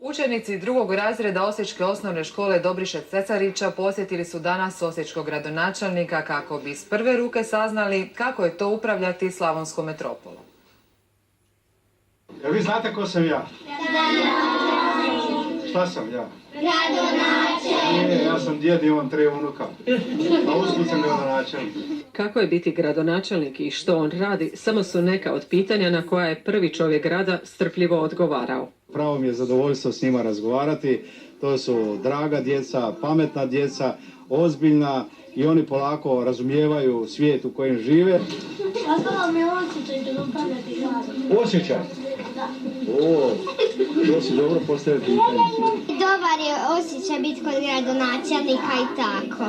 Učenici drugog razreda Osječke osnovne škole Dobriše Cesarića posjetili su danas osječkog gradonačelnika kako bi iz prve ruke saznali kako je to upravljati slavonskom metropolom. Jel vi znate ko sam ja? Šta sam ja? Gradonačelnik. Ja sam djed i imam 3 unuka. A usput sam gradonačelnik. Kako je biti gradonačelnik i što on radi, samo su neka od pitanja na koja je prvi čovjek grada strpljivo odgovarao. Pravo mi je zadovoljstvo s njima razgovarati. To su draga djeca, pametna djeca, ozbiljna i oni polako razumijevaju svijet u kojem žive. Kako vam je osjećaj da upravljati gradom? Osjećaj? O, to si dobro postavio pitanje. Dobar je osjećaj biti kod gradonačelnika i tako.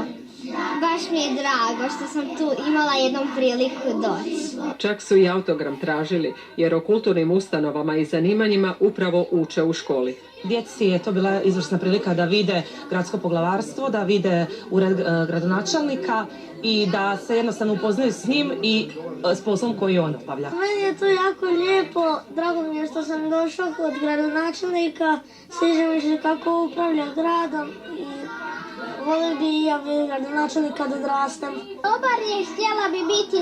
Baš mi je drago što sam tu imala jednom priliku doći. Čak su i autogram tražili, jer o kulturnim ustanovama i zanimanjima upravo uče u školi. Djeci je to bila izvrsna prilika da vide gradsko poglavarstvo, da vide ured gradonačelnika i da se jednostavno upoznaju s njim i s poslom koji on obavlja. Meni je to jako lijepo, drago mi je što sam došao kod gradonačelnika, sviđa mi se kako upravlja gradom i volio bi i ja biti gradonačelnik kad odrastem. Dobar je, htjela bi biti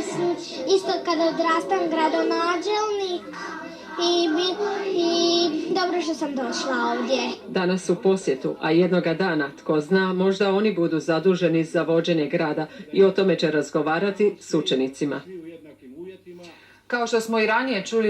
isto kad odrastem gradonačelnik i dobro što sam došla ovdje. Danas u posjetu, a jednoga dana, tko zna, možda oni budu zaduženi za vođenje grada i o tome će razgovarati s učenicima. Kao što smo i ranije čuli,